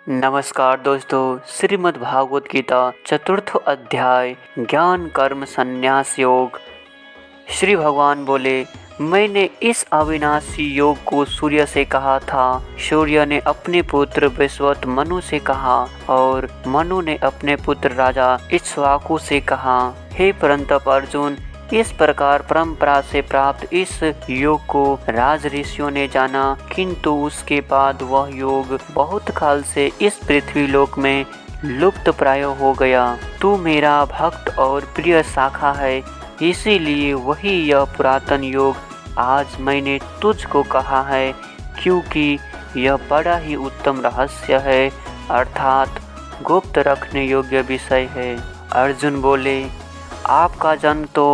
नमस्कार दोस्तों, श्रीमद् भागवत गीता चतुर्थ अध्याय ज्ञान कर्म संन्यास योग। श्री भगवान बोले, मैंने इस अविनाशी योग को सूर्य से कहा था। सूर्य ने अपने पुत्र वैश्वत मनु से कहा और मनु ने अपने पुत्र राजा इक्ष्वाकु से कहा। हे परंतप अर्जुन, इस प्रकार परंपरा से प्राप्त इस योग को राज ऋषियों ने जाना, किंतु उसके बाद वह योग बहुत काल से इस पृथ्वी लोक में लुप्त प्राय हो गया। तू मेरा भक्त और प्रिय शाखा है, इसीलिए वही यह पुरातन योग आज मैंने तुझको कहा है, क्योंकि यह बड़ा ही उत्तम रहस्य है, अर्थात गुप्त रखने योग्य विषय है। अर्जुन बोले, आपका जन्म तो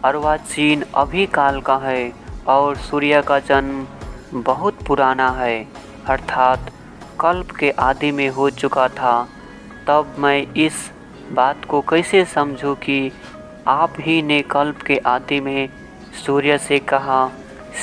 अर्वाचीन अभी काल का है और सूर्य का जन्म बहुत पुराना है, अर्थात कल्प के आदि में हो चुका था। तब मैं इस बात को कैसे समझूं कि आप ही ने कल्प के आदि में सूर्य से कहा।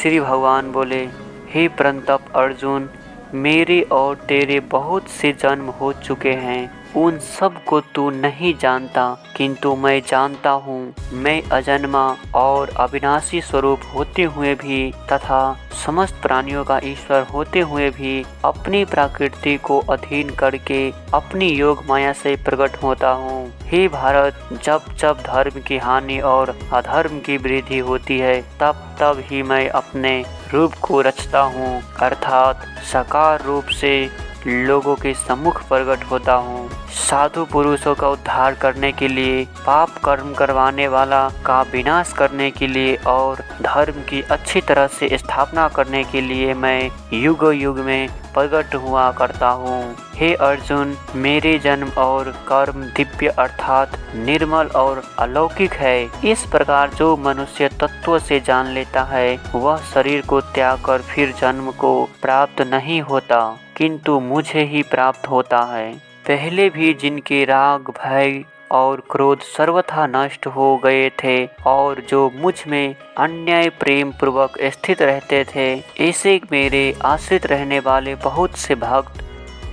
श्री भगवान बोले, हे परंतप अर्जुन, मेरे और तेरे बहुत से जन्म हो चुके हैं, उन सब को तू नहीं जानता, किंतु मैं जानता हूँ। मैं अजन्मा और अविनाशी स्वरूप होते हुए भी तथा समस्त प्राणियों का ईश्वर होते हुए भी अपनी प्रकृति को अधीन करके अपनी योग माया से प्रकट होता हूँ। हे भारत, जब जब धर्म की हानि और अधर्म की वृद्धि होती है, तब तब ही मैं अपने रूप को रचता हूँ, अर्थात साकार रूप से लोगों के सम्मुख प्रकट होता हूँ। साधु पुरुषों का उद्धार करने के लिए, पाप कर्म करवाने वाला का विनाश करने के लिए और धर्म की अच्छी तरह से स्थापना करने के लिए मैं युग युग में प्रकट हुआ करता हूँ। हे अर्जुन, मेरे जन्म और कर्म दिव्य अर्थात निर्मल और अलौकिक है। इस प्रकार जो मनुष्य तत्व से जान लेता है, वह शरीर को त्याग कर फिर जन्म को प्राप्त नहीं होता, किंतु मुझे ही प्राप्त होता है। पहले भी जिनके राग, भय और क्रोध सर्वथा नष्ट हो गए थे और जो मुझ में अन्याय प्रेम पूर्वक स्थित रहते थे, ऐसे मेरे आश्रित रहने वाले बहुत से भक्त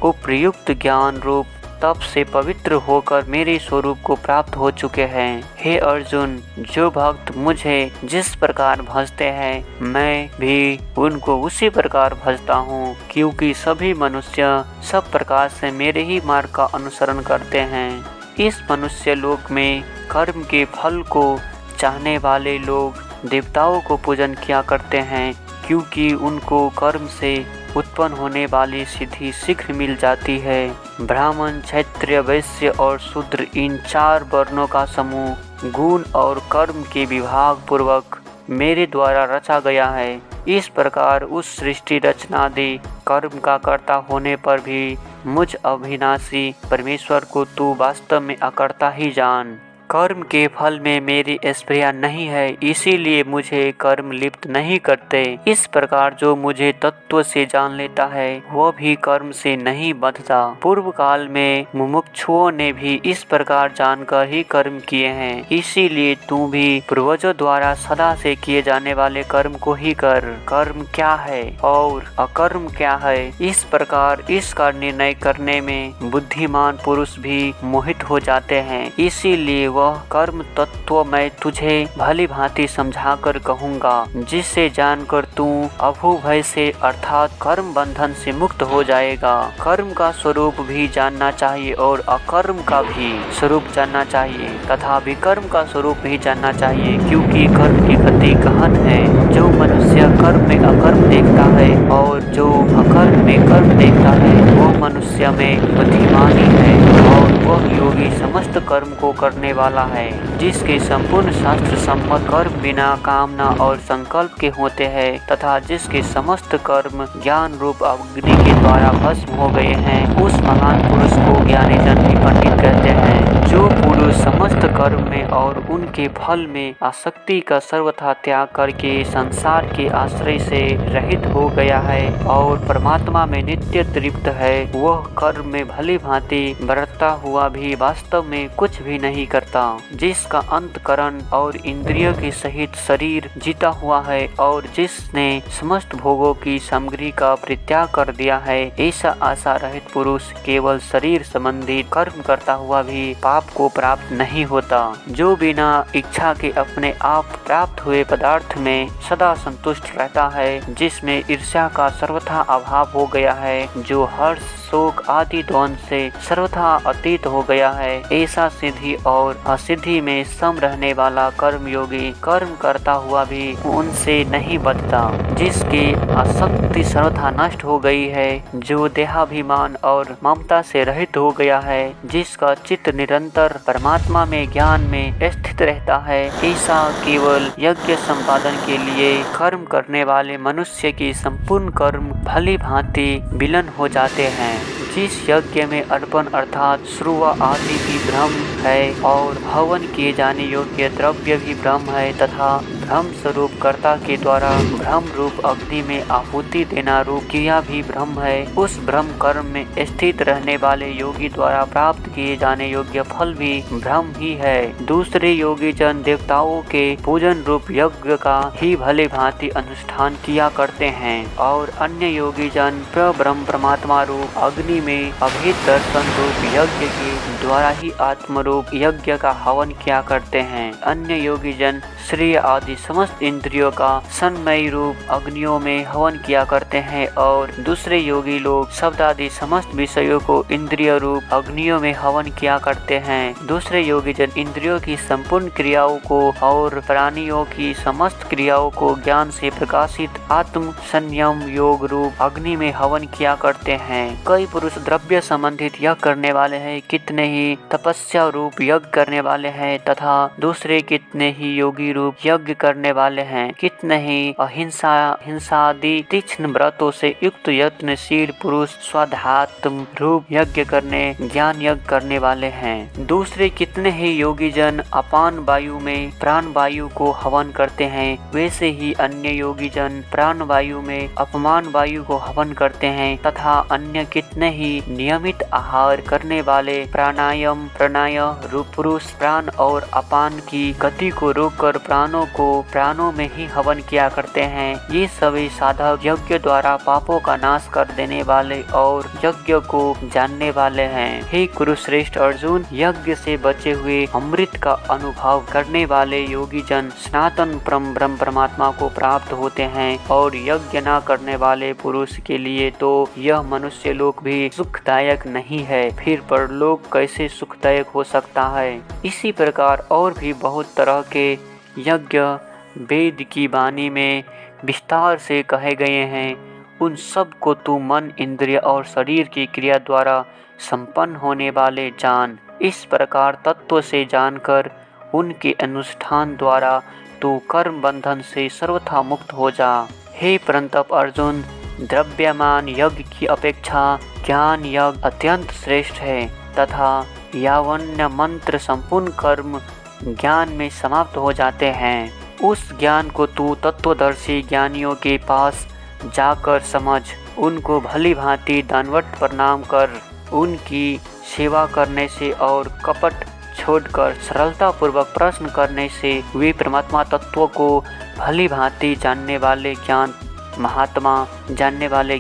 उपयुक्त ज्ञान रूप तप से पवित्र होकर मेरे स्वरूप को प्राप्त हो चुके हैं। हे अर्जुन, जो भक्त मुझे जिस प्रकार भजते हैं, मैं भी उनको उसी प्रकार भजता हूँ, क्योंकि सभी मनुष्य सब प्रकार से मेरे ही मार्ग का अनुसरण करते हैं। इस मनुष्य लोक में कर्म के फल को चाहने वाले लोग देवताओं को पूजन किया करते हैं, क्योंकि उनको कर्म से उत्पन्न होने वाली सिद्धि शीघ्र मिल जाती है। ब्राह्मण, क्षत्रिय, वैश्य और शूद्र, इन चार वर्णों का समूह गुण और कर्म के विभाग पूर्वक मेरे द्वारा रचा गया है। इस प्रकार उस सृष्टि रचनादि कर्म का कर्ता होने पर भी मुझ अविनाशी परमेश्वर को तू वास्तव में अकर्ता ही जान। कर्म के फल में मेरी स्प्रिया नहीं है, इसीलिए मुझे कर्म लिप्त नहीं करते। इस प्रकार जो मुझे तत्व से जान लेता है, वह भी कर्म से नहीं बंधता। पूर्व काल में मुमुक्षुओं ने भी इस प्रकार जानकर ही कर्म किए हैं, इसीलिए तू भी पूर्वजों द्वारा सदा से किए जाने वाले कर्म को ही कर। कर्म क्या है और अकर्म क्या है, इस प्रकार इसका निर्णय करने में बुद्धिमान पुरुष भी मोहित हो जाते हैं। इसीलिए वह कर्म तत्व मैं तुझे भली भांति समझाकर कहूँगा, जिससे जानकर तू अभू भय से अर्थात कर्म बंधन से मुक्त हो जाएगा। कर्म का स्वरूप भी जानना चाहिए और अकर्म का भी स्वरूप जानना चाहिए तथा विकर्म का स्वरूप भी जानना चाहिए, क्योंकि कर्म की गति गहन है। जो मनुष्य कर्म में अकर्म देखता है और जो अकर्म में कर्म देखता है, वो मनुष्य में बुद्धिमानी है और वह योगी समस्त कर्म को करने वाला है, जिसके संपूर्ण शास्त्र सम्मत कर्म बिना कामना और संकल्प के होते हैं तथा जिसके समस्त कर्म ज्ञान रूप अग्नि के द्वारा भस्म हो गए हैं, उस महान पुरुष को ज्ञानी जन भी पंडित कहते हैं। जो पुरुष समस्त कर्म में और उनके फल में आसक्ति का सर्वथा त्याग करके संसार के आश्रय से रहित हो गया है और परमात्मा में नित्य तृप्त है, वह कर्म में भली भांति बरतता हुआ भी वास्तव में कुछ भी नहीं करता, जिसका अंतकरण और इंद्रियों के सहित शरीर जीता हुआ है और जिसने समस्त भोगों की सामग्री का परित्याग कर दिया है, ऐसा आशा रहित पुरुष केवल शरीर संबंधित कर्म करता हुआ भी पाप को प्राप्त नहीं होता। जो बिना इच्छा के अपने आप प्राप्त हुए पदार्थ में सदा संतुष्ट रहता है, जिसमें ईर्ष्या का सर्वथा अभाव हो गया है, जो हर्ष शोक आदि द्वंद से सर्वथा अतीत हो गया है, ऐसा सिद्धि और असिद्धि में सम रहने वाला कर्मयोगी कर्म करता हुआ भी उनसे नहीं बचता, जिसकी आसक्ति सर्वथा नष्ट हो गई है, जो देहाभिमान और ममता से रहित हो गया है, जिसका चित्त निरंतर परमात्मा में ज्ञान में स्थित रहता है, ऐसा केवल यज्ञ संपादन के लिए कर्म करने वाले मनुष्य की संपूर्ण कर्म भली भांति विलीन हो जाते हैं। जिस यज्ञ में अर्पण अर्थात श्रुवा आदि भी ब्रह्म है और हवन किए जाने योग्य द्रव्य भी ब्रह्म है तथा ब्रह्म स्वरूप कर्ता के द्वारा ब्रह्म रूप अग्नि में आहुति देना रूप क्रिया भी ब्रह्म है, उस ब्रह्म कर्म में स्थित रहने वाले योगी द्वारा प्राप्त किए जाने योग्य फल भी ब्रह्म ही है। दूसरे योगी जन देवताओं के पूजन रूप यज्ञ का ही भले भांति अनुष्ठान किया करते हैं और अन्य योगी जन ब्रह्म परमात्मा रूप अग्नि में अभेद दर्शन रूप यज्ञ के द्वारा ही आत्म रूप यज्ञ का हवन किया करते हैं। अन्य योगी जन श्रेय आदि समस्त इंद्रियों का सन्मय रूप अग्नियों में हवन किया करते हैं और दूसरे योगी लोग शब्द आदि समस्त विषयों को इंद्रिय रूप अग्नियों में हवन किया करते हैं। दूसरे योगी जन इंद्रियों की संपूर्ण क्रियाओं को और प्राणियों की समस्त क्रियाओं को ज्ञान से प्रकाशित आत्म संयम योग रूप अग्नि में हवन किया करते हैं। कई पुरुष द्रव्य संबंधित यज्ञ करने वाले हैं, कितने ही तपस्या रूप यज्ञ करने वाले हैं तथा दूसरे कितने ही योगी रूप यज्ञ करने वाले हैं, कितने ही हिंसादि तीक्ष्ण व्रतों से युक्त यत्नशील पुरुष स्वाध्यात्म रूप यज्ञ करने ज्ञान यज्ञ करने वाले हैं। दूसरे कितने ही योगी जन अपान वायु में प्राण वायु को हवन करते हैं, वैसे ही अन्य योगी जन प्राण वायु में अपमान वायु को हवन करते हैं तथा अन्य कितने ही नियमित आहार करने वाले प्राणायाम प्रणय रूप पुरुष प्राण और अपान की गति को रोककर प्राणों को प्राणों में ही हवन किया करते हैं। ये सभी साधक यज्ञ द्वारा पापों का नाश कर देने वाले और यज्ञ को जानने वाले हैं। हे कुरुश्रेष्ठ अर्जुन, यज्ञ से बचे हुए अमृत का अनुभव करने वाले योगी जन सनातन ब्रह्म परमात्मा को प्राप्त होते हैं और यज्ञ न करने वाले पुरुष के लिए तो यह मनुष्य लोक भी सुखदायक नहीं है, फिर परलोक कैसे सुखदायक हो सकता है। इसी प्रकार और भी बहुत तरह के यज्ञ वेद की वाणी में विस्तार से कहे गए हैं। उन सब को तू मन इंद्रिय और शरीर की क्रिया द्वारा संपन्न होने वाले जान। इस प्रकार तत्व से जानकर उनके अनुष्ठान द्वारा तू कर्म बंधन से सर्वथा मुक्त हो जा। हे परंतप अर्जुन, द्रव्यमान यज्ञ की अपेक्षा ज्ञान यज्ञ अत्यंत श्रेष्ठ है तथा यावन्य मंत्र संपूर्ण कर्म ज्ञान में समाप्त हो जाते हैं। उस ज्ञान को तू तत्वदर्शी ज्ञानियों के पास जाकर समझ, उनको भली भांति दंडवत प्रणाम कर, उनकी सेवा करने से और कपट छोड़कर सरलता पूर्वक प्रश्न करने से वे परमात्मा तत्व को भली भांति जानने वाले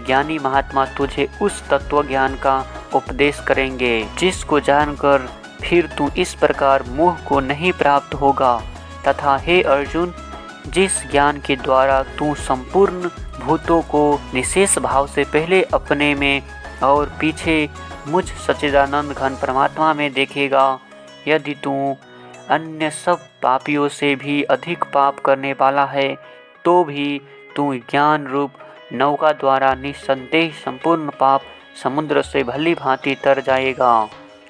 ज्ञानी महात्मा तुझे उस तत्व ज्ञान का उपदेश करेंगे, जिसको जानकर फिर तू इस प्रकार मोह को नहीं प्राप्त होगा। तथा हे अर्जुन, जिस ज्ञान के द्वारा तू संपूर्ण भूतों को निशेष भाव से पहले अपने में और पीछे मुझ सच्चिदानंद घन परमात्मा में देखेगा, यदि तू अन्य सब पापियों से भी अधिक पाप करने वाला है तो भी तू ज्ञान रूप नौका द्वारा निसंदेह संपूर्ण पाप समुद्र से भली भांति तर जाएगा।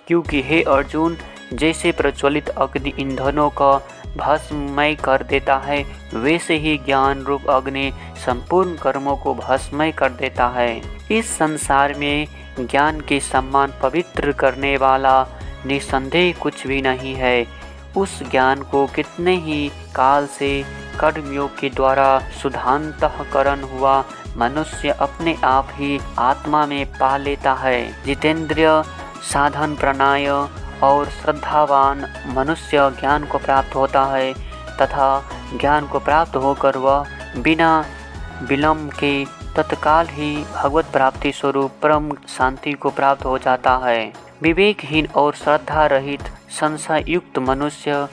क्योंकि हे अर्जुन, जैसे प्रज्वलित अग्नि ईंधनों का भस्ममय कर देता है, वैसे ही ज्ञान रूप अग्नि संपूर्ण कर्मों को भस्ममय कर देता है। इस संसार में ज्ञान के समान पवित्र करने वाला निसंदेह कुछ भी नहीं है। उस ज्ञान को कितने ही काल से कर्मयोग के द्वारा शुद्धांतःकरण हुआ मनुष्य अपने आप ही आत्मा में पा लेता है। जितेंद्रिय साधन प्राणाय और श्रद्धावान मनुष्य ज्ञान को प्राप्त होता है तथा ज्ञान को प्राप्त होकर वह बिना विलंब के तत्काल ही भगवत प्राप्ति स्वरूप परम शांति को प्राप्त हो जाता है। विवेकहीन और श्रद्धा रहित संशय युक्त मनुष्य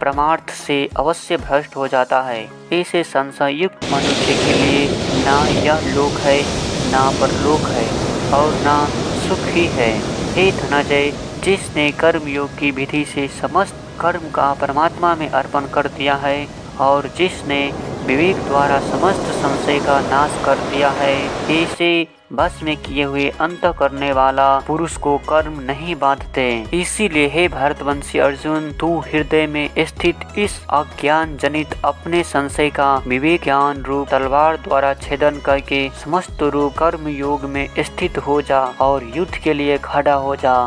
परमार्थ से अवश्य भ्रष्ट हो जाता है। ऐसे संशय युक्त मनुष्य के लिए ना यह लोक है, ना परलोक है और ना सुख ही है। हे धनंजय, जिसने कर्मयोग की विधि से समस्त कर्म का परमात्मा में अर्पण कर दिया है और जिसने विवेक द्वारा समस्त संशय का नाश कर दिया है, ऐसे बस में किए हुए अंत करने वाला पुरुष को कर्म नहीं बांधते। इसीलिए हे भरतवंशी अर्जुन, तू हृदय में स्थित इस अज्ञान जनित अपने संशय का विवेक ज्ञान रूप तलवार द्वारा छेदन करके समस्त रूप कर्म योग में स्थित हो जा और युद्ध के लिए खड़ा हो जा।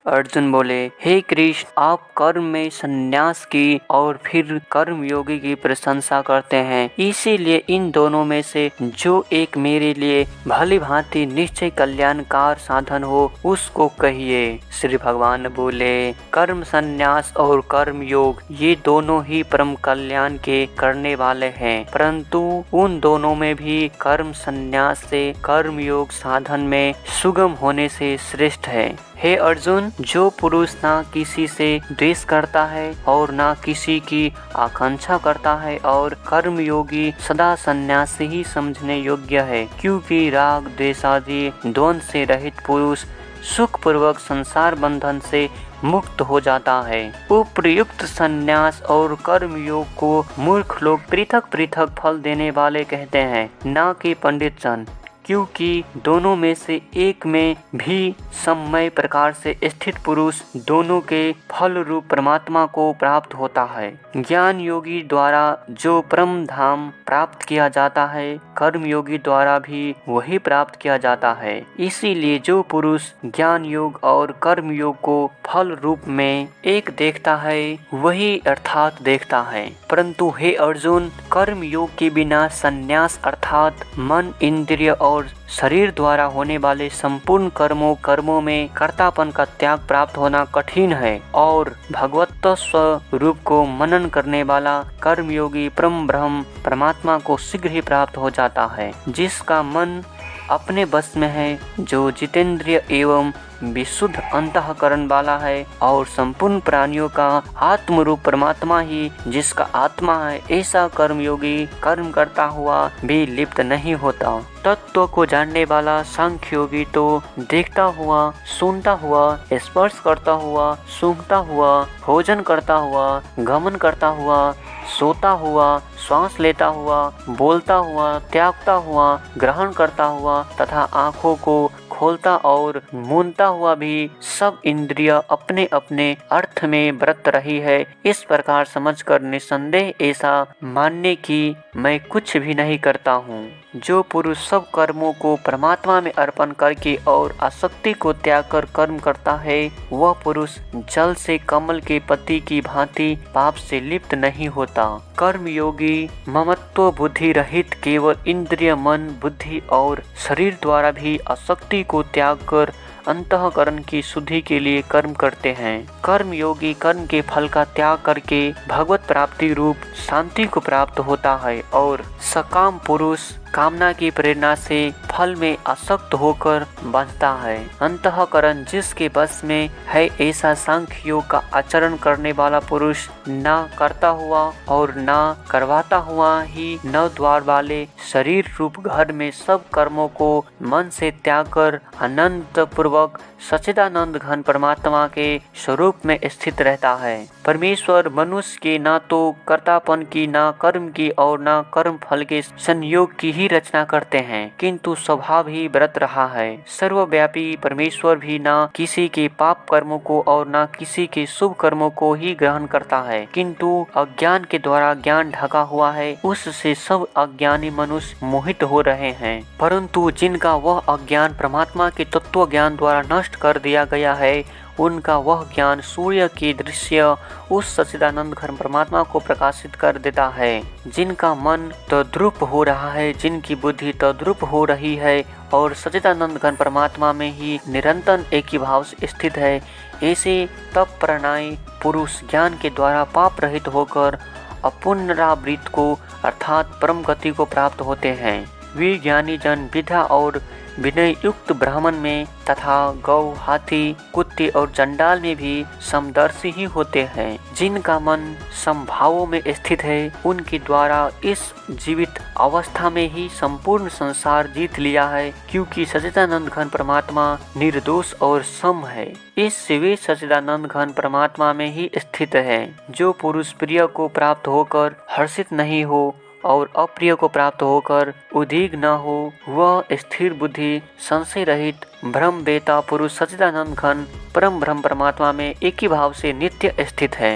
अर्जुन बोले, हे कृष्ण, आप कर्म में संन्यास की और फिर कर्म योगी की प्रशंसा करते हैं, इसीलिए इन दोनों में से जो एक मेरे लिए भली भांति निश्चय कल्याणकार साधन हो उसको कहिए। श्री भगवान बोले, कर्म संन्यास और कर्म योग ये दोनों ही परम कल्याण के करने वाले हैं, परंतु उन दोनों में भी कर्म संन्यास से कर्म योग साधन में सुगम होने से श्रेष्ठ है। हे अर्जुन, जो पुरुष ना किसी से द्वेष करता है और ना किसी की आकांक्षा करता है और कर्म योगी सदा संन्यास ही समझने योग्य है, क्योंकि राग द्वेष आदि द्वंद्व से रहित पुरुष सुख पूर्वक संसार बंधन से मुक्त हो जाता है। उपयुक्त संन्यास और कर्म योग को मूर्ख लोग पृथक पृथक फल देने वाले कहते हैं, ना कि पंडित जन, क्योंकि दोनों में से एक में भी सममय प्रकार से स्थित पुरुष दोनों के फल रूप परमात्मा को प्राप्त होता है। ज्ञान योगी द्वारा जो परम धाम प्राप्त किया जाता है, कर्म योगी द्वारा भी वही प्राप्त किया जाता है। इसीलिए जो पुरुष ज्ञान योग और कर्म योग को फल रूप में एक देखता है, वही अर्थात देखता है। परंतु हे अर्जुन, कर्म योग के बिना संन्यास अर्थात मन, इंद्रिय और शरीर द्वारा होने वाले संपूर्ण कर्मों में कर्तापन का त्याग प्राप्त होना कठिन है और भगवत स्वरूप को मनन करने वाला कर्मयोगी परम ब्रह्म परमात्मा को शीघ्र ही प्राप्त हो जाता है। जिसका मन अपने बस में है, जो जितेंद्रिय एवं विशुद्ध अंतःकरण वाला है और संपूर्ण प्राणियों का आत्म रूप परमात्मा ही जिसका आत्मा है, ऐसा कर्मयोगी कर्म करता हुआ भी लिप्त नहीं होता। तत्व को जानने वाला सांख्य योगी तो देखता हुआ, सुनता हुआ, स्पर्श करता हुआ, सूंघता हुआ, भोजन करता हुआ, गमन करता हुआ, सोता हुआ, श्वास लेता हुआ, बोलता हुआ, त्यागता हुआ, ग्रहण करता हुआ तथा आँखों को खोलता और मूंदता हुआ भी सब इंद्रिय अपने अपने अर्थ में व्रत रही है। इस प्रकार समझकर निसंदेह ऐसा मानने की मैं कुछ भी नहीं करता हूँ। जो पुरुष सब कर्मों को परमात्मा में अर्पण करके और आसक्ति को त्याग कर कर्म करता है, वह पुरुष जल से कमल के पत्ती की भांति पाप से लिप्त नहीं होता। कर्म योगी ममत्व बुद्धि रहित केवल इंद्रिय, मन, बुद्धि और शरीर द्वारा भी आसक्ति को त्याग कर अंतःकरण की शुद्धि के लिए कर्म करते हैं। कर्म योगी कर्म के फल का त्याग करके भगवत प्राप्ति रूप शांति को प्राप्त होता है और सकाम पुरुष कामना की प्रेरणा से फल में आसक्त होकर बंधता है। अंतःकरण जिसके बस में है, ऐसा सांख्य योग का आचरण करने वाला पुरुष ना करता हुआ और ना करवाता हुआ ही नव द्वार वाले शरीर रूप घर में सब कर्मों को मन से त्याग कर अनंत पूर्वक सच्चिदानंद घन परमात्मा के स्वरूप में स्थित रहता है। परमेश्वर मनुष्य के ना तो कर्तापन की, ना कर्म की और ना कर्म फल के संयोग की ही रचना करते हैं, किंतु स्वभाव ही व्रत रहा है। सर्वव्यापी परमेश्वर भी ना किसी के पाप कर्मों को और ना किसी के शुभ कर्मों को ही ग्रहण करता है, किंतु अज्ञान के द्वारा ज्ञान ढका हुआ है, उससे सब अज्ञानी मनुष्य मोहित हो रहे हैं। परंतु जिनका वह अज्ञान परमात्मा के तत्व ज्ञान द्वारा नष्ट कर दिया गया है, उनका वह ज्ञान सूर्य की दृश्य उस सच्चिदानंद घन परमात्मा को प्रकाशित कर देता है। जिनका मन तद्रुप हो रहा है, जिनकी बुद्धि तद्रुप हो रही है, और सच्चिदानंद घन परमात्मा में ही निरंतर एक ही भाव से स्थित है। ऐसे तप प्रणाई पुरुष ज्ञान के द्वारा पाप रहित होकर अपुनरावृत्त को अर्थात परम गति को प्राप्त होते हैं। वे ज्ञानी जन विद्या और विनय युक्त ब्राह्मण में तथा गौ, हाथी, कुत्ते और चंडाल में भी समदर्शी ही होते हैं। जिनका मन समभावों में स्थित है, उनके द्वारा इस जीवित अवस्था में ही संपूर्ण संसार जीत लिया है, क्योंकि सच्चिदानंद घन परमात्मा निर्दोष और सम है। इस वे सच्चिदानंद घन परमात्मा में ही स्थित है। जो पुरुष प्रिय को प्राप्त होकर हर्षित नहीं हो और अप्रिय को प्राप्त होकर उद्विग्न न हो, वह स्थिर बुद्धि संशय रहित ब्रह्म वेता पुरुष सच्चिदानंद घन परम ब्रह्म परमात्मा में एक ही भाव से नित्य स्थित है।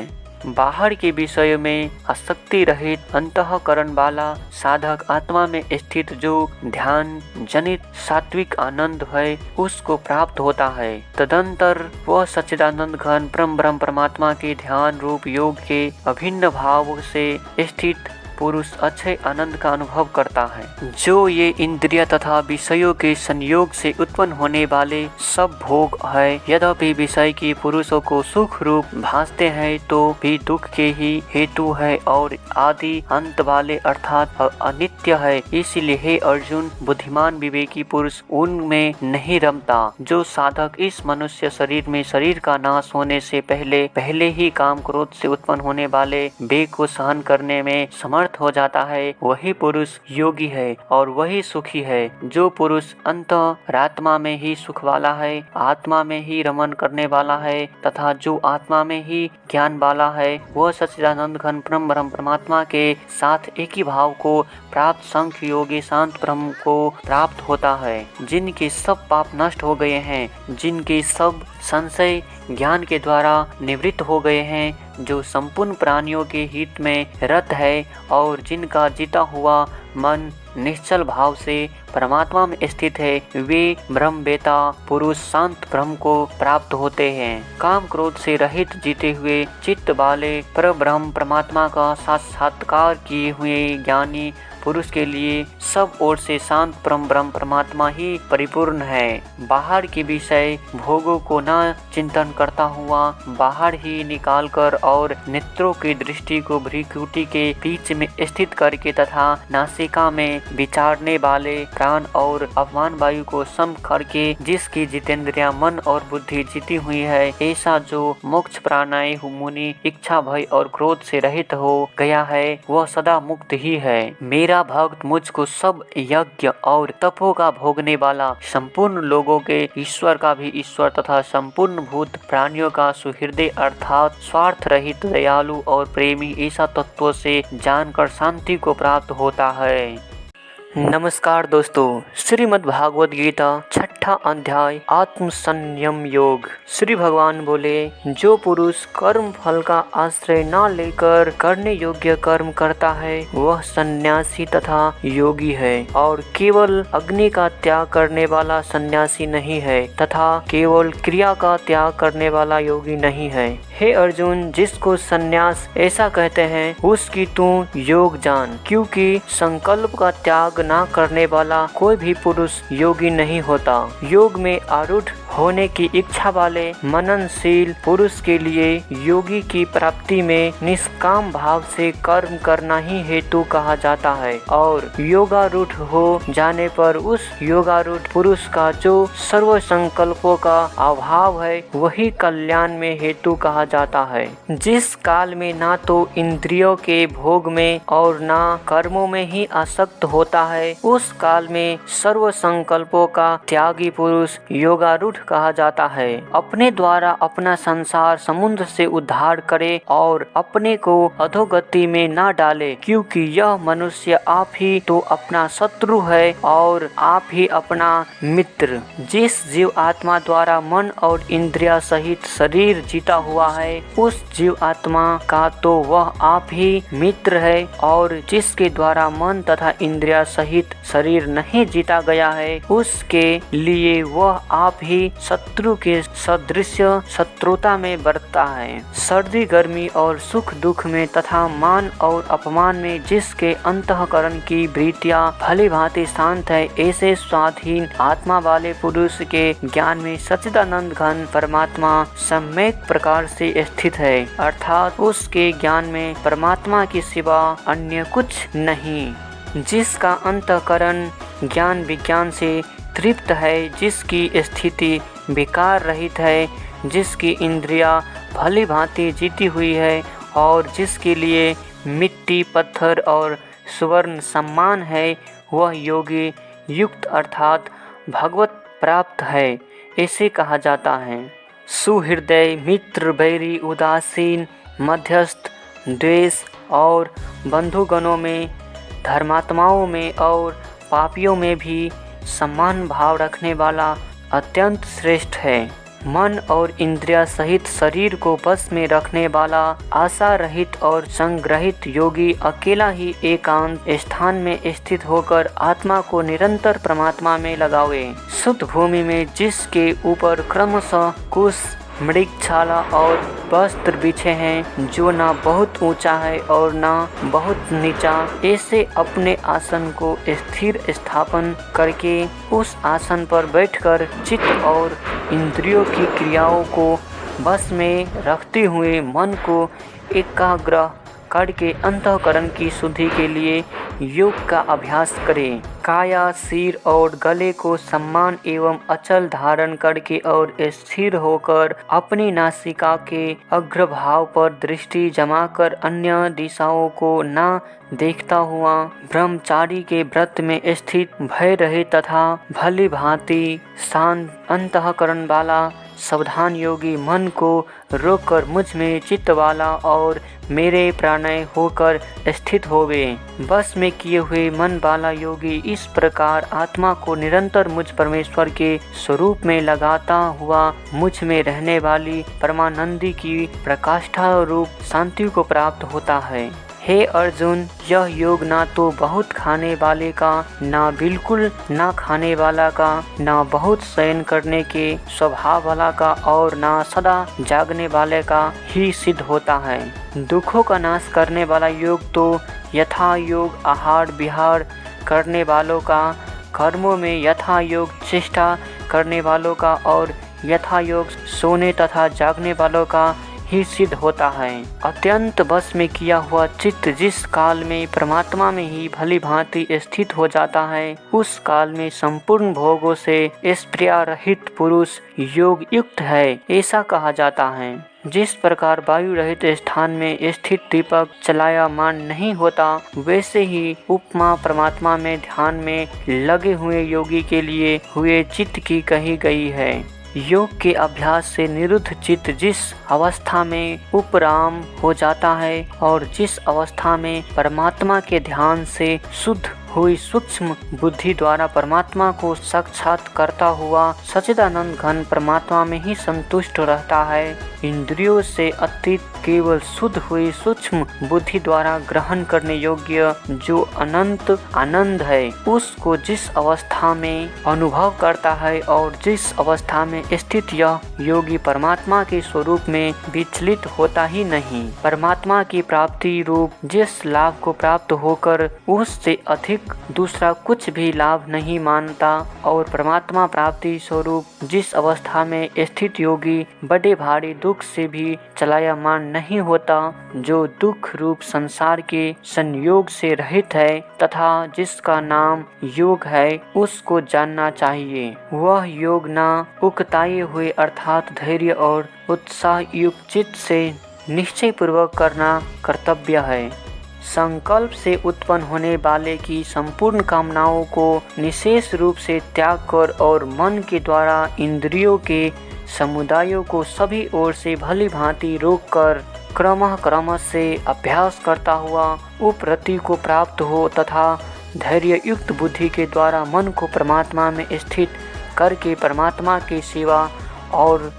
बाहर के विषय में आसक्ति रहित अंतःकरण वाला साधक आत्मा में स्थित जो ध्यान जनित सात्विक आनंद है, उसको प्राप्त होता है। तदंतर वह सच्चिदानंद घन परम ब्रह्म परमात्मा के ध्यान रूप योग के अभिन्न भाव से स्थित पुरुष अच्छे आनंद का अनुभव करता है। जो ये इंद्रिय तथा विषयों के संयोग से उत्पन्न होने वाले सब भोग है, यद्यपि विषय की पुरुषों को सुख रूप भासते हैं, तो भी दुख के ही हेतु है और आदि अंत वाले अर्थात अनित्य है। इसलिए हे अर्जुन, बुद्धिमान विवेकी पुरुष उनमें नहीं रमता। जो साधक इस मनुष्य शरीर में शरीर का नाश होने से पहले ही काम क्रोध से उत्पन्न होने वाले वेग को सहन करने में समर्थ हो जाता है, वही पुरुष योगी है और वही सुखी है। जो पुरुष अंतरात्मा में ही सुख वाला है, आत्मा में ही रमन करने वाला है तथा जो आत्मा में ही ज्ञान वाला है, वह सच्चिदानंद घन परम ब्रह्म परमात्मा के साथ एक ही भाव को प्राप्त सांख्य योगी शांत ब्रह्म को प्राप्त होता है। जिनके सब पाप नष्ट हो गए हैं, जिनके सब संशय ज्ञान के द्वारा निवृत्त हो गए हैं, जो संपूर्ण प्राणियों के हित में रत है और जिनका जीता हुआ मन निश्चल भाव से परमात्मा में स्थित है, वे ब्रह्म वेता पुरुष शांत ब्रह्म को प्राप्त होते हैं। काम क्रोध से रहित जीते हुए चित्त वाले पर ब्रह्म परमात्मा का साक्षात्कार किए हुए ज्ञानी पुरुष के लिए सब ओर से शांत परम ब्रह्म परमात्मा ही परिपूर्ण है। बाहर के विषय भोगों को न चिंतन करता हुआ बाहर ही निकालकर और नेत्रों की दृष्टि को भ्रिकुटी के बीच में स्थित करके तथा नासिका में विचारने वाले प्राण और अपमान वायु को सम करके जिसकी जितेंद्रिया मन और बुद्धि जीती हुई है, ऐसा जो मोक्ष प्राणाय मुनि इच्छा भय और क्रोध से रहित हो गया है, वह सदा मुक्त ही है। मेरा भक्त मुझको सब यज्ञ और तपों का भोगने वाला, संपूर्ण लोगों के ईश्वर का भी ईश्वर तथा संपूर्ण भूत प्राणियों का सुहृदय अर्थात स्वार्थ रहित दयालु और प्रेमी ऐसा तत्व से जानकर शांति को प्राप्त होता है। नमस्कार दोस्तों, श्रीमद् भागवत गीता छठा अध्याय आत्म संयम योग। श्री भगवान बोले, जो पुरुष कर्म फल का आश्रय न लेकर करने योग्य कर्म करता है, वह सन्यासी तथा योगी है और केवल अग्नि का त्याग करने वाला सन्यासी नहीं है तथा केवल क्रिया का त्याग करने वाला योगी नहीं है। हे अर्जुन, जिसको सन्यास ऐसा कहते हैं, उसकी तू योग जान, क्योंकि संकल्प का त्याग ना करने वाला कोई भी पुरुष योगी नहीं होता। योग में आरूढ़ होने की इच्छा वाले मननशील पुरुष के लिए योगी की प्राप्ति में निष्काम भाव से कर्म करना ही हेतु कहा जाता है और योगारूढ़ हो जाने पर उस योगारूढ़ पुरुष का जो सर्व संकल्पों का अभाव है, वही कल्याण में हेतु कहा जाता है। जिस काल में ना तो इंद्रियों के भोग में और ना कर्मों में ही आसक्त होता है, उस काल में सर्व संकल्पों का त्यागी पुरुष योगारूढ़ कहा जाता है। अपने द्वारा अपना संसार समुद्र से उद्धार करे और अपने को अधोगति में ना डाले, क्योंकि यह मनुष्य आप ही तो अपना शत्रु है और आप ही अपना मित्र। जिस जीव आत्मा द्वारा मन और इंद्रिया सहित शरीर जीता हुआ है, उस जीव आत्मा का तो वह आप ही मित्र है और जिसके द्वारा मन तथा इंद्रिया सहित शरीर नहीं जीता गया है, उसके लिए वह आप ही व्यक्ति शत्रु के सदृश शत्रुता में बरतता है। सर्दी गर्मी और सुख दुख में तथा मान और अपमान में जिसके अंतःकरण की वृत्तियां भली भांति शांत है, ऐसे स्वाधीन आत्मा वाले पुरुष के ज्ञान में सच्चिदानंद घन परमात्मा सम्यक प्रकार से स्थित है, अर्थात उसके ज्ञान में परमात्मा की सिवा अन्य कुछ नहीं। जिसका अंतःकरण ज्ञान विज्ञान से तृप्त है, जिसकी स्थिति विकार रहित है, जिसकी इंद्रियां भली भांति जीती हुई है और जिसके लिए मिट्टी पत्थर और सुवर्ण सम्मान है, वह योगी युक्त अर्थात भगवत प्राप्त है, ऐसे कहा जाता है। सुहृदय मित्र बैरी उदासीन मध्यस्थ द्वेष और बंधुगणों में धर्मात्माओं में और पापियों में भी समान भाव रखने वाला अत्यंत श्रेष्ठ है। मन और इंद्रिया सहित शरीर को बस में रखने वाला आशा रहित और संग्रहित योगी अकेला ही एकांत स्थान में स्थित होकर आत्मा को निरंतर परमात्मा में लगावे। शुद्ध भूमि में जिसके ऊपर क्रमशः कुश मृगछाला और वस्त्र बिछे हैं, जो ना बहुत ऊंचा है और ना बहुत नीचा, ऐसे अपने आसन को स्थिर स्थापन करके उस आसन पर बैठकर चित्त और इंद्रियों की क्रियाओं को बस में रखते हुए मन को एकाग्र करके अंतःकरण की शुद्धि के लिए योग का अभ्यास करें। काया सिर और गले को सम्मान एवं अचल धारण करके और स्थिर होकर अपनी नासिका के अग्रभाग पर दृष्टि जमाकर अन्य दिशाओं को न देखता हुआ ब्रह्मचारी के व्रत में स्थित भय रहे तथा भली भांति शांत अंतःकरण वाला सावधान योगी मन को रोककर मुझ में चित्त वाला और मेरे प्राणय होकर स्थित होवे। बस में किए हुए मन वाला योगी इस प्रकार आत्मा को निरंतर मुझ परमेश्वर के स्वरूप में लगाता हुआ मुझ में रहने वाली परमानंदी की प्रकाष्ठा रूप शांति को प्राप्त होता है। हे अर्जुन, यह योग ना तो बहुत खाने वाले का, ना बिल्कुल ना खाने वाला का, ना बहुत शयन करने के स्वभाव वाला का और ना सदा जागने वाले का ही सिद्ध होता है। दुखों का नाश करने वाला योग तो यथा योग आहार विहार करने वालों का, कर्मों में यथा योग चेष्टा करने वालों का और यथा योग सोने तथा जागने वालों का ही सिद्ध होता है। अत्यंत बस में किया हुआ चित्त जिस काल में परमात्मा में ही भली भांति स्थित हो जाता है, उस काल में संपूर्ण भोगों से स्प्रिया रहित पुरुष योग युक्त है, ऐसा कहा जाता है। जिस प्रकार वायु रहित स्थान में स्थित दीपक चलायमान नहीं होता, वैसे ही उपमा परमात्मा में ध्यान में लगे हुए योगी के लिए हुए चित्त की कही गई है। योग के अभ्यास से निरुद्ध चित्त जिस अवस्था में उपराम हो जाता है और जिस अवस्था में परमात्मा के ध्यान से शुद्ध हुई सूक्ष्म बुद्धि द्वारा परमात्मा को साक्षात करता हुआ सच्चिदानंद घन परमात्मा में ही संतुष्ट रहता है, इंद्रियों से अतीत केवल शुद्ध हुई सूक्ष्म बुद्धि द्वारा ग्रहण करने योग्य जो अनंत आनंद है, उसको जिस अवस्था में अनुभव करता है और जिस अवस्था में स्थित यह योगी परमात्मा के स्वरूप में विचलित होता ही नहीं, परमात्मा की प्राप्ति रूप जिस लाभ को प्राप्त होकर उससे अधिक दूसरा कुछ भी लाभ नहीं मानता और परमात्मा प्राप्ति स्वरूप जिस अवस्था में स्थित योगी बड़े भारी दुख से भी चलायमान नहीं होता, जो दुख रूप संसार के संयोग से रहित है तथा जिसका नाम योग है, उसको जानना चाहिए। वह योग ना उकताए हुए अर्थात धैर्य और उत्साह युक्त चित्त से निश्चय पूर्वक करना कर्तव्य है। संकल्प से उत्पन्न होने वाले की संपूर्ण कामनाओं को निशेष रूप से त्याग कर और मन के द्वारा इंद्रियों के समुदायों को सभी ओर से भली भांति रोक कर क्रम से अभ्यास करता हुआ उपरति को प्राप्त हो तथा धैर्य युक्त बुद्धि के द्वारा मन को परमात्मा में स्थित करके परमात्मा की सेवा और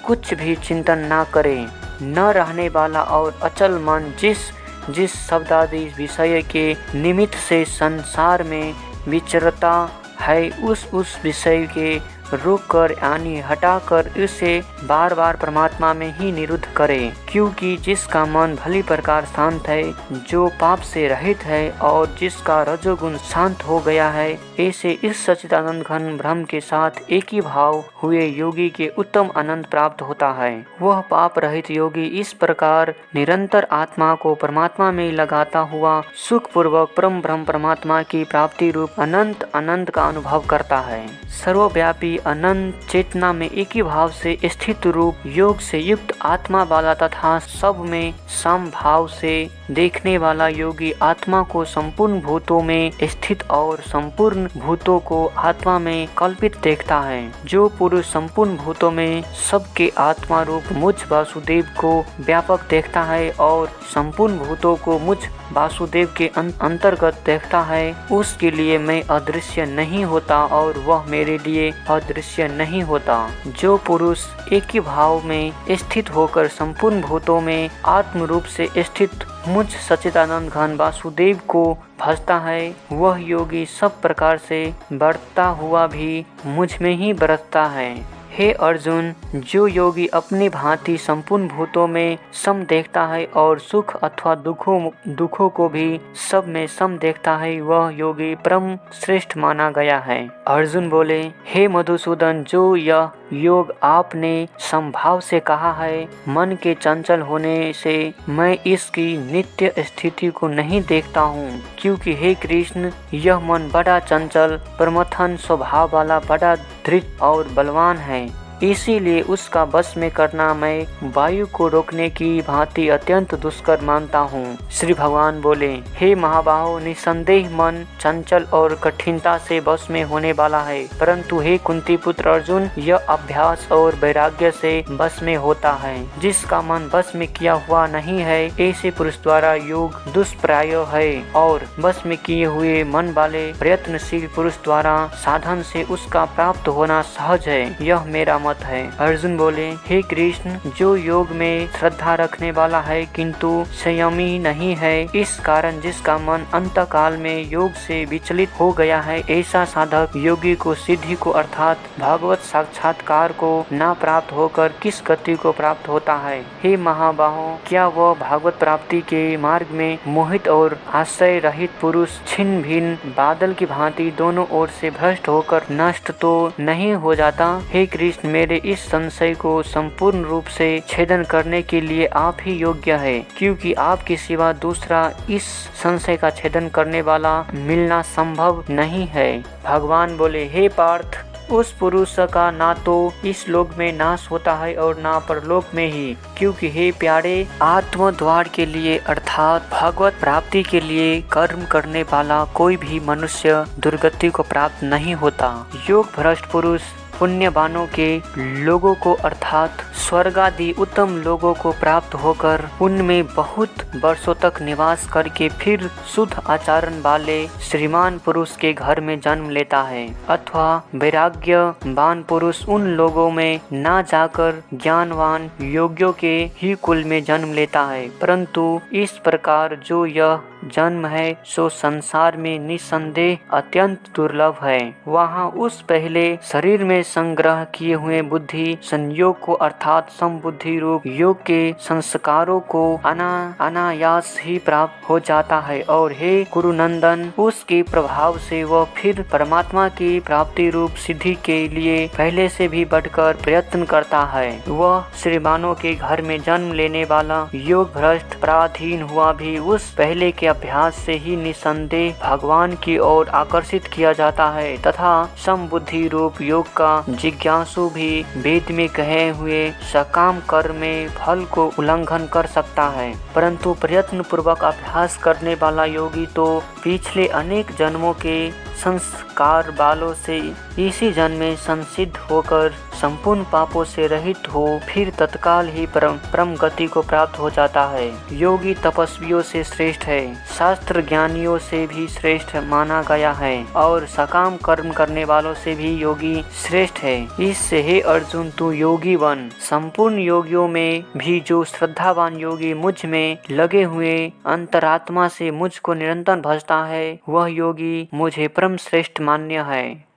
कुछ भी चिंतन न करे। न रहने वाला और अचल मन जिस शब्दादि विषय के निमित्त से संसार में विचरता है, उस विषय के रोककर यानी हटाकर उसे बार बार परमात्मा में ही निरुद्ध करे। क्योंकि जिसका मन भली प्रकार शांत है, जो पाप से रहित है और जिसका रजोगुण शांत हो गया है, ऐसे इस सच्चिदानंद घन ब्रह्म के साथ एक ही भाव हुए योगी के उत्तम आनंद प्राप्त होता है। वह पाप रहित योगी इस प्रकार निरंतर आत्मा को परमात्मा में लगाता हुआ सुख पूर्वक परम ब्रह्म परमात्मा की प्राप्ति रूप अनंत आनंद का अनुभव करता है। सर्वव्यापी अनंत चेतना में एक ही भाव से स्थित रूप योग से युक्त आत्मा वाला तथा सब में समभाव से देखने वाला योगी आत्मा को संपूर्ण भूतों में स्थित और संपूर्ण भूतों को आत्मा में कल्पित देखता है। जो पुरुष संपूर्ण भूतों में सबके आत्मा रूप मुझ वासुदेव को व्यापक देखता है और संपूर्ण भूतों को मुझ वासुदेव के अंतर्गत देखता है, उसके लिए मैं अदृश्य नहीं होता और वह मेरे लिए अदृश्य नहीं होता। जो पुरुष एक ही भाव में स्थित होकर संपूर्ण भूतों में आत्म रूप से स्थित मुझ सच्चिदानंद घन वासुदेव को भजता है, वह योगी सब प्रकार से बढ़ता हुआ भी मुझ में ही बरतता है। हे अर्जुन, जो योगी अपनी भांति संपूर्ण भूतों में सम देखता है और सुख अथवा दुखों को भी सब में सम देखता है, वह योगी परम श्रेष्ठ माना गया है। अर्जुन बोले, हे मधुसूदन, जो यह योग आपने संभाव से कहा है, मन के चंचल होने से मैं इसकी नित्य स्थिति को नहीं देखता हूँ। क्योंकि हे कृष्ण, यह मन बड़ा चंचल प्रमथन स्वभाव वाला बड़ा दृढ़ और बलवान है, इसीलिए उसका बस में करना मैं वायु को रोकने की भांति अत्यंत दुष्कर मानता हूँ। श्री भगवान बोले, हे महाबाहो, निसंदेह मन चंचल और कठिनता से बस में होने वाला है, परंतु हे कुंती पुत्र अर्जुन, यह अभ्यास और वैराग्य से बस में होता है। जिसका मन बस में किया हुआ नहीं है, ऐसे पुरुष द्वारा योग दुष्प्राय है और बस में किए हुए मन वाले प्रयत्नशील पुरुष द्वारा साधन से उसका प्राप्त होना सहज है। यह मेरा मत है। अर्जुन बोले, हे कृष्ण, जो योग में श्रद्धा रखने वाला है किंतु संयमी नहीं है, इस कारण जिसका मन अंतकाल में योग से विचलित हो गया है, ऐसा साधक योगी को सिद्धि को अर्थात भागवत साक्षात्कार को न प्राप्त होकर किस गति को प्राप्त होता है। हे महाबाहो, क्या वह भागवत प्राप्ति के मार्ग में मोहित और आश्रय रहित पुरुष छिन्न भिन्न बादल की भांति दोनों ओर से भ्रष्ट होकर नष्ट तो नहीं हो जाता? हे कृष्ण, मेरे इस संशय को संपूर्ण रूप से छेदन करने के लिए आप ही योग्य है, क्योंकि आपके सिवा दूसरा इस संशय का छेदन करने वाला मिलना संभव नहीं है। भगवान बोले, हे पार्थ, उस पुरुष का ना तो इस लोक में नाश होता है और ना परलोक में ही, क्योंकि हे प्यारे, आत्म द्वार के लिए अर्थात भगवत प्राप्ति के लिए कर्म करने वाला कोई भी मनुष्य दुर्गति को प्राप्त नहीं होता। योग भ्रष्ट पुरुष पुण्यवानों के लोगों को अर्थात स्वर्ग आदि उत्तम लोगों को प्राप्त होकर उनमें बहुत वर्षों तक निवास करके फिर शुद्ध आचरण वाले श्रीमान पुरुष के घर में जन्म लेता है, अथवा वैराग्यवान पुरुष उन लोगों में ना जाकर ज्ञानवान योगियों के ही कुल में जन्म लेता है। परंतु इस प्रकार जो यह जन्म है सो संसार में निसंदेह अत्यंत दुर्लभ है। वहाँ उस पहले शरीर में संग्रह किए हुए बुद्धि संयोग को अर्थात समबुद्धि रूप योग के संस्कारों को अनायास ही प्राप्त हो जाता है और हे कुरुनंदन, उसके प्रभाव से वह फिर परमात्मा की प्राप्ति रूप सिद्धि के लिए पहले से भी बढ़कर प्रयत्न करता है। वह श्रीमानों के घर में जन्म लेने वाला योग भ्रष्ट पराधीन हुआ भी उस पहले के अभ्यास से ही निसंदेह भगवान की ओर आकर्षित किया जाता है तथा समबुद्धि रूप योग का जिज्ञासु भी वेद में कहे हुए सकाम कर्म में फल को उल्लंघन कर सकता है। परंतु प्रयत्न पूर्वक अभ्यास करने वाला योगी तो पिछले अनेक जन्मों के संस्कार बालों से इसी जन्म में संसिद्ध होकर संपूर्ण पापों से रहित हो फिर तत्काल ही परम गति को प्राप्त हो जाता है। योगी तपस्वियों से श्रेष्ठ है, शास्त्र ज्ञानियों से भी श्रेष्ठ माना गया है और सकाम कर्म करने वालों से भी योगी श्रेष्ठ है। इससे हे अर्जुन, तू योगी बन। संपूर्ण योगियों में भी जो श्रद्धावान योगी मुझ में लगे हुए अंतरात्मा से मुझको निरंतर भजता है, वह योगी मुझे परम श्रेष्ठ मान्य है।